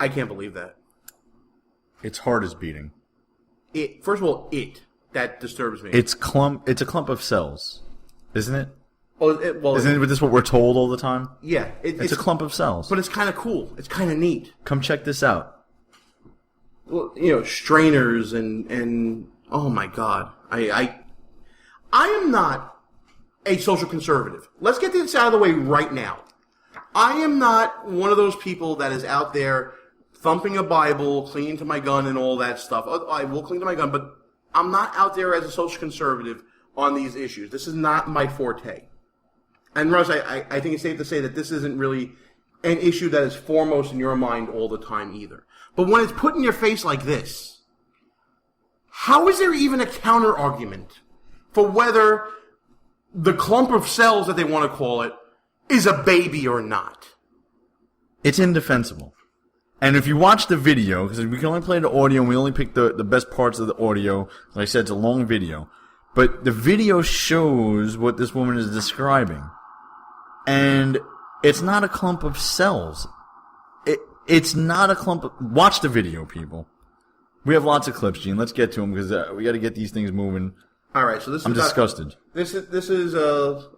I can't believe that. Its heart is beating. First of all, that disturbs me. It's a clump of cells, isn't it? Well, isn't this what we're told all the time? Yeah. It's a clump of cells. But it's kind of cool. It's kind of neat. Come check this out. Well, strainers and oh my God. I am not a social conservative. Let's get this out of the way right now. I am not one of those people that is out there thumping a Bible, clinging to my gun and all that stuff. I will cling to my gun, but I'm not out there as a social conservative on these issues. This is not my forte. And Russ, I think it's safe to say that this isn't really an issue that is foremost in your mind all the time either. But when it's put in your face like this, how is there even a counter argument for whether the clump of cells that they want to call it is a baby or not? It's indefensible. And if you watch the video, because we can only play the audio and we only pick the best parts of the audio, like I said, it's a long video, but the video shows what this woman is describing. And it's not a clump of cells. It's not a clump of... Watch the video, people. We have lots of clips, Gene. Let's get to them because we got to get these things moving. All right, so this is... I'm disgusted. This is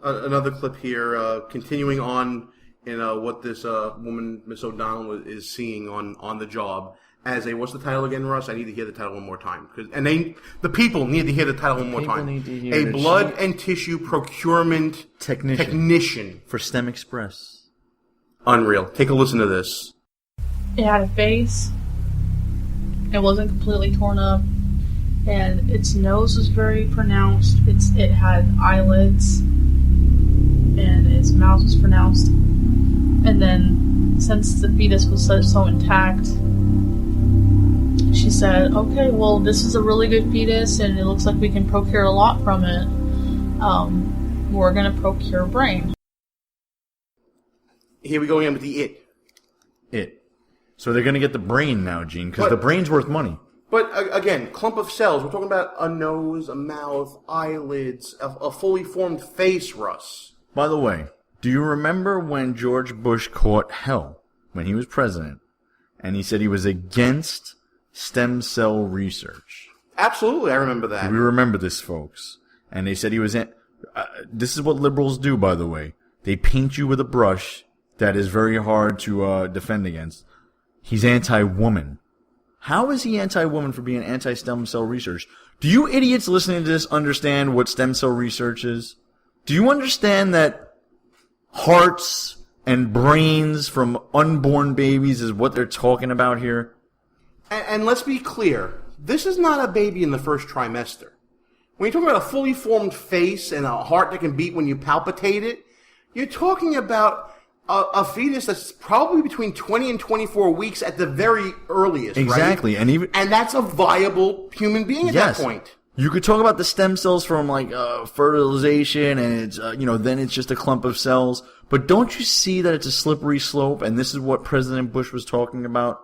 another clip here, continuing on in what this woman, Miss O'Donnell, is seeing on the job as a... What's the title again, Russ? I need to hear the title one more time. The people need to hear the title one more time. Need to hear a blood and tissue procurement technician for STEM Express. Unreal. Take a listen to this. It had a face. It wasn't completely torn up. And its nose was very pronounced. It had eyelids. And its mouth was pronounced. And then, since the fetus was so intact, she said, okay, well, this is a really good fetus, and it looks like we can procure a lot from it. We're going to procure a brain. Here we go again with the It. So they're going to get the brain now, Gene, because the brain's worth money. But, again, clump of cells. We're talking about a nose, a mouth, eyelids, a fully formed face, Russ. By the way, do you remember when George Bush caught hell when he was president, and he said he was against stem cell research? Absolutely, I remember that. We remember this, folks. And they said he was in... this is what liberals do, by the way. They paint you with a brush that is very hard to defend against. He's anti-woman. How is he anti-woman for being anti-stem cell research? Do you idiots listening to this understand what stem cell research is? Do you understand that hearts and brains from unborn babies is what they're talking about here? And let's be clear. This is not a baby in the first trimester. When you're talking about a fully formed face and a heart that can beat when you palpitate it, you're talking about a fetus that's probably between 20 and 24 weeks at the very earliest, exactly. Right? And that's a viable human being at that point. You could talk about the stem cells from fertilization and it's then it's just a clump of cells. But don't you see that it's a slippery slope? And this is what President Bush was talking about.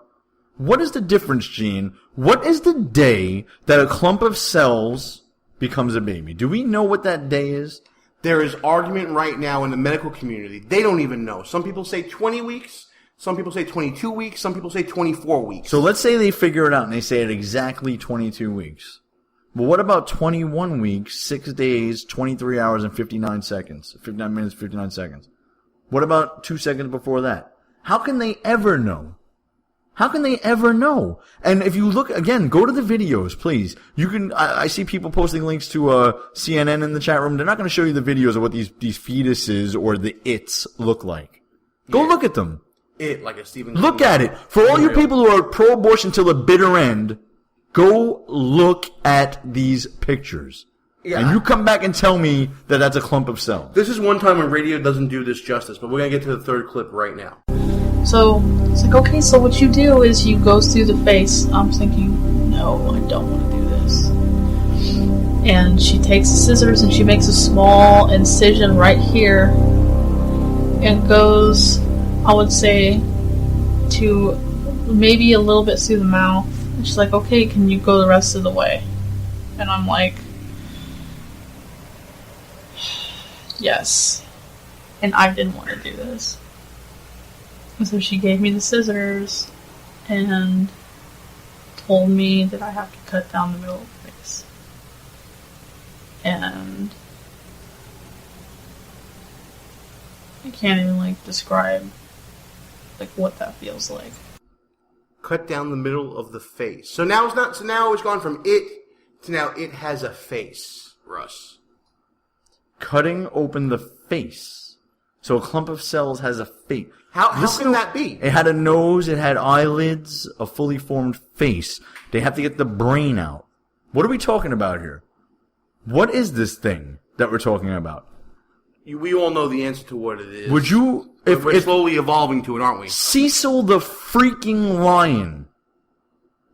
What is the difference, Gene? What is the day that a clump of cells becomes a baby? Do we know what that day is? There is argument right now in the medical community. They don't even know. Some people say 20 weeks. Some people say 22 weeks. Some people say 24 weeks. So let's say they figure it out and they say it exactly 22 weeks. But what about 21 weeks, 6 days, 23 hours, and 59 seconds? 59 minutes, 59 seconds. What about 2 seconds before that? How can they ever know? How can they ever know? And if you look, again, go to the videos, please. You can, I see people posting links to CNN in the chat room. They're not going to show you the videos of what these fetuses or the its look like. Go look at them. Like a Stephen Look at it. For all you people who are pro-abortion till the bitter end, go look at these pictures. Yeah. And you come back and tell me that that's a clump of cells. This is one time when radio doesn't do this justice, but we're going to get to the third clip right now. So, it's like, okay, so what you do is you go through the face. I'm thinking, no, I don't want to do this. And she takes the scissors and she makes a small incision right here. And goes, I would say, to maybe a little bit through the mouth. And she's like, okay, can you go the rest of the way? And I'm like, yes. And I didn't want to do this. And so she gave me the scissors, and told me that I have to cut down the middle of the face. And I can't even, like, describe, like, what that feels like. Cut down the middle of the face. So now it's not. So now it's gone from it to now it has a face, Russ. Cutting open the face. So a clump of cells has a face. How can that be? It had a nose, it had eyelids, a fully formed face. They have to get the brain out. What are we talking about here? What is this thing that we're talking about? We all know the answer to what it is. Would you... We're slowly evolving to it, aren't we? Cecil the freaking Lion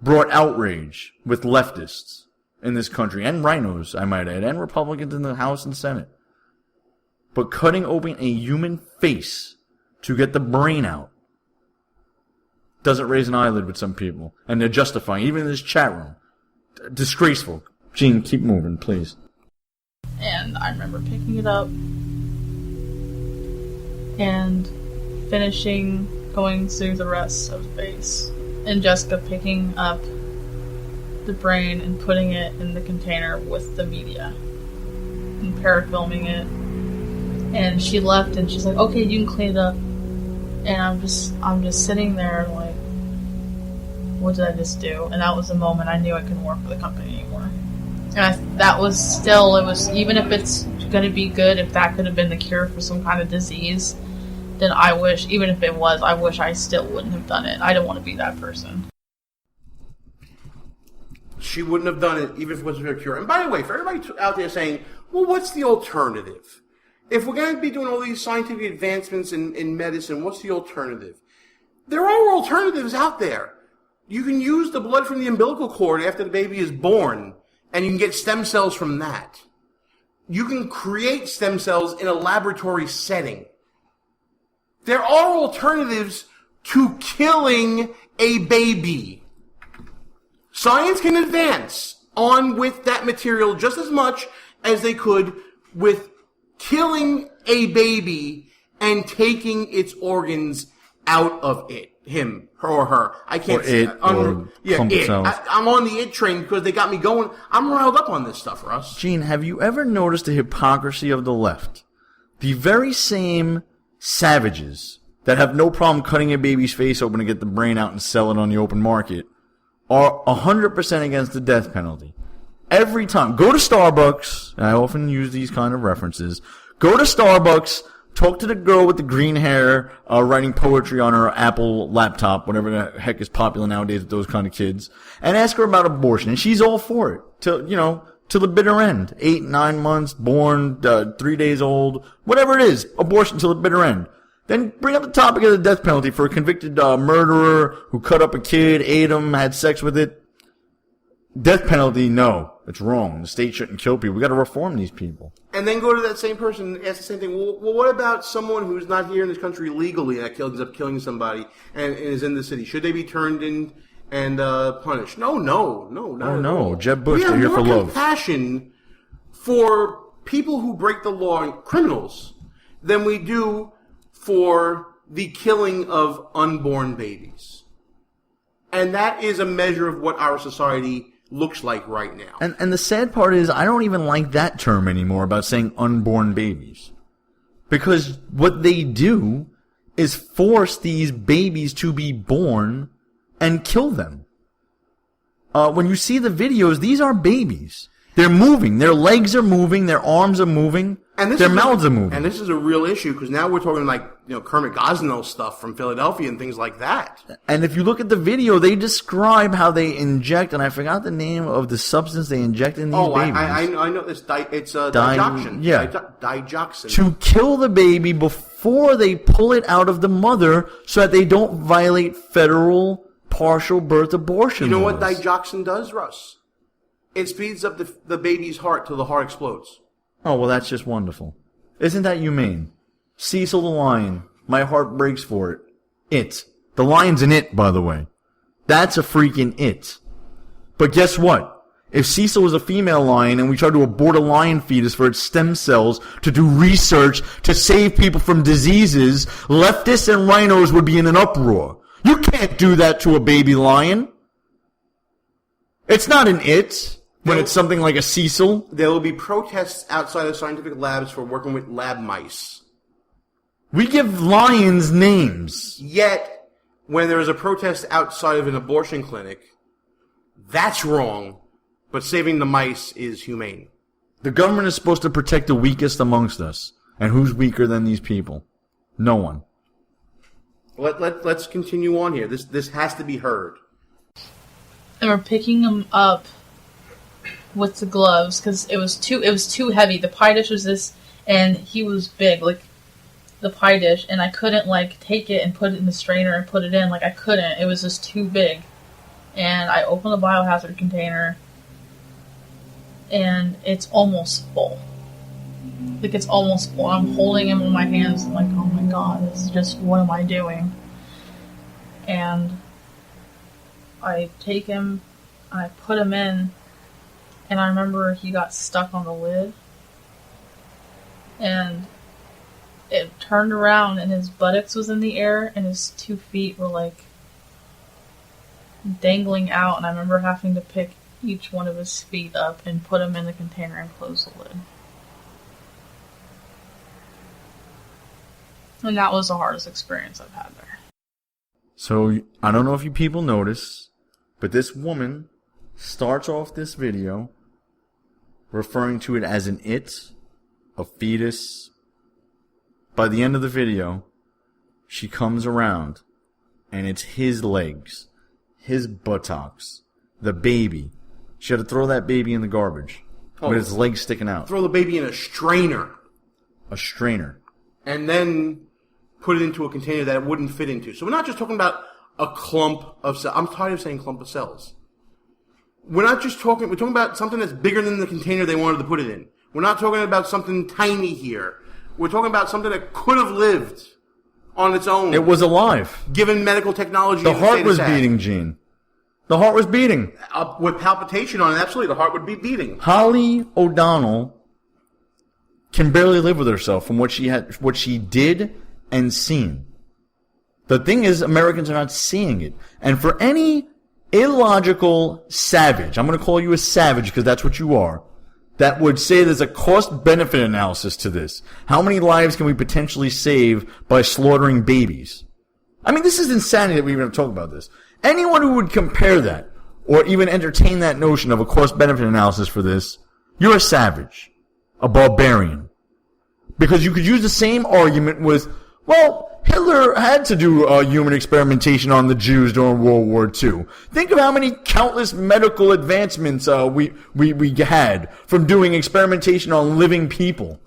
brought outrage with leftists in this country, and rhinos, I might add, and Republicans in the House and Senate. But cutting open a human face to get the brain out doesn't raise an eyelid with some people. And they're justifying, even in this chat room. Disgraceful. Gene, keep moving, please. And I remember picking it up and finishing going through the rest of the face. And Jessica picking up the brain and putting it in the container with the media. And parafilming it. And she left and she's like, okay, you can clean it up. And I'm just sitting there like, what did I just do? And that was the moment I knew I couldn't work for the company anymore. And that was still, it was, even if it's going to be good, if that could have been the cure for some kind of disease, then I wish, even if it was, I wish I still wouldn't have done it. I don't want to be that person. She wouldn't have done it even if it wasn't for a cure. And by the way, for everybody out there saying, well, what's the alternative? If we're going to be doing all these scientific advancements in medicine, what's the alternative? There are alternatives out there. You can use the blood from the umbilical cord after the baby is born, and you can get stem cells from that. You can create stem cells in a laboratory setting. There are alternatives to killing a baby. Science can advance on with that material just as much as they could with killing a baby and taking its organs out of it. Him, her, or her. I can't say it. It. I'm on the it train because they got me going. I'm riled up on this stuff, Russ. Gene, have you ever noticed the hypocrisy of the left? The very same savages that have no problem cutting a baby's face open to get the brain out and sell it on the open market are 100% against the death penalty. Every time. Go to Starbucks, and I often use these kind of references. Go to Starbucks, talk to the girl with the green hair, writing poetry on her Apple laptop, whatever the heck is popular nowadays with those kind of kids, and ask her about abortion. And she's all for it. Till the bitter end. 8, 9 months, born, 3 days old, whatever it is. Abortion till the bitter end. Then bring up the topic of the death penalty for a convicted murderer who cut up a kid, ate him, had sex with it. Death penalty, no. It's wrong. The state shouldn't kill people. We got to reform these people. And then go to that same person and ask the same thing. Well, what about someone who's not here in this country legally and ends up killing somebody and is in the city? Should they be turned in and punished? No, not at all. Jeb Bush, they're here for love. We have more compassion for people who break the law, criminals, than we do for the killing of unborn babies. And that is a measure of what our society looks like right now. And the sad part is I don't even like that term anymore about saying unborn babies. Because what they do is force these babies to be born and kill them. When you see the videos, these are babies. They're moving. Their legs are moving. Their arms are moving. And their mouths are moving. And this is a real issue because now we're talking like, Kermit Gosnell stuff from Philadelphia and things like that. And if you look at the video, they describe how they inject, and I forgot the name of the substance they inject in these babies. I know this. It's digoxin. Yeah. Digoxin. To kill the baby before they pull it out of the mother so that they don't violate federal partial birth abortion You know laws. what digoxin does, Russ? It speeds up the baby's heart till the heart explodes. Oh, well, that's just wonderful. Isn't that humane? Cecil the Lion. My heart breaks for it. It. The lion's an it, by the way. That's a freaking it. But guess what? If Cecil was a female lion and we tried to abort a lion fetus for its stem cells to do research to save people from diseases, leftists and rhinos would be in an uproar. You can't do that to a baby lion. It's not an it when it's something like a Cecil. There will be protests outside of scientific labs for working with lab mice. We give lions names. Yet, when there is a protest outside of an abortion clinic, that's wrong, but saving the mice is humane. The government is supposed to protect the weakest amongst us. And who's weaker than these people? No one. Let's continue on here. This has to be heard. And we're picking him up with the gloves because it was too heavy. The pie dish was this, and he was big, like the pie dish, and I couldn't like take it and put it in the strainer and put it in. Like I couldn't. It was just too big. And I opened the biohazard container, and it's almost full. Like it's almost full. I'm holding him in my hands. I'm like, oh my god, this is just, what am I doing? And I take him, I put him in, and I remember he got stuck on the lid. And it turned around, and his buttocks was in the air, and his 2 feet were like dangling out. And I remember having to pick each one of his feet up and put him in the container and close the lid. And that was the hardest experience I've had there. So, I don't know if you people notice, but this woman starts off this video referring to it as an it, a fetus. By the end of the video, she comes around, and it's his legs, his buttocks, the baby. She had to throw that baby in the garbage with its legs sticking out. Throw the baby in a strainer. A strainer. And then put it into a container that it wouldn't fit into. So we're not just talking about a clump of cells. I'm tired of saying clump of cells. We're talking about something that's bigger than the container they wanted to put it in. We're not talking about something tiny here. We're talking about something that could have lived on its own. It was alive. Given medical technology. The heart was beating, Gene. The heart was beating. With palpitation on it, absolutely, the heart would be beating. Holly O'Donnell can barely live with herself from what she did and seen. The thing is, Americans are not seeing it. And for any illogical savage, I'm going to call you a savage because that's what you are, that would say there's a cost-benefit analysis to this. How many lives can we potentially save by slaughtering babies? I mean, this is insanity that we even have to talk about this. Anyone who would compare that, or even entertain that notion of a cost-benefit analysis for this, you're a savage. A barbarian. Because you could use the same argument with, well, Hitler had to do human experimentation on the Jews during World War II. Think of how many countless medical advancements we had from doing experimentation on living people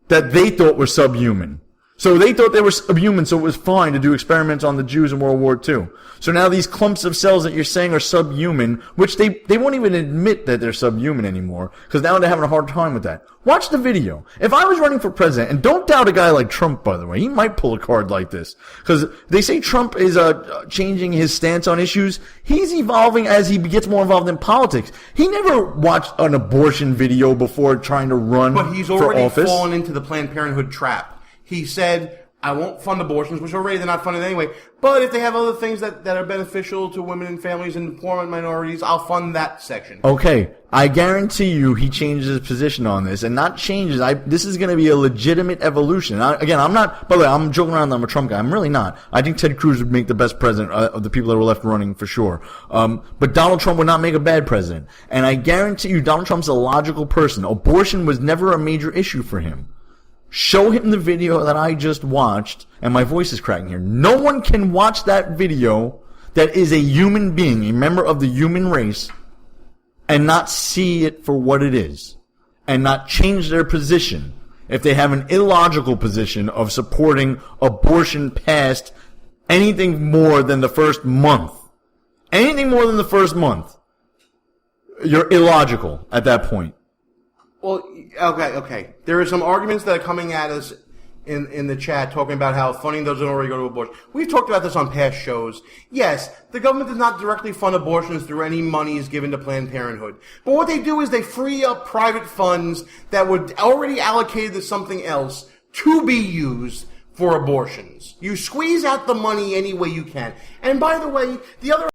that they thought were subhuman. So they thought they were subhuman, so it was fine to do experiments on the Jews in World War II. So now these clumps of cells that you're saying are subhuman, which they won't even admit that they're subhuman anymore, because now they're having a hard time with that. Watch the video. If I was running for president, and don't doubt a guy like Trump, by the way, he might pull a card like this, because they say Trump is changing his stance on issues. He's evolving as he gets more involved in politics. He never watched an abortion video before trying to run for office. But he's already fallen into the Planned Parenthood trap. He said, I won't fund abortions, which already they're not funded anyway. But if they have other things that are beneficial to women and families and poor minorities, I'll fund that section. Okay. I guarantee you he changes his position on this. And not changes. This is going to be a legitimate evolution. Again, I'm not, by the way, I'm joking around that I'm a Trump guy. I'm really not. I think Ted Cruz would make the best president of the people that were left running for sure. But Donald Trump would not make a bad president. And I guarantee you Donald Trump's a logical person. Abortion was never a major issue for him. Show him the video that I just watched, and my voice is cracking here. No one can watch that video that is a human being, a member of the human race, and not see it for what it is, and not change their position if they have an illogical position of supporting abortion past anything more than the first month. Anything more than the first month, you're illogical at that point. Well, okay. There are some arguments that are coming at us in the chat talking about how funding doesn't already go to abortion. We've talked about this on past shows. Yes, the government does not directly fund abortions through any monies given to Planned Parenthood. But what they do is they free up private funds that were already allocated to something else to be used for abortions. You squeeze out the money any way you can. And by the way, the other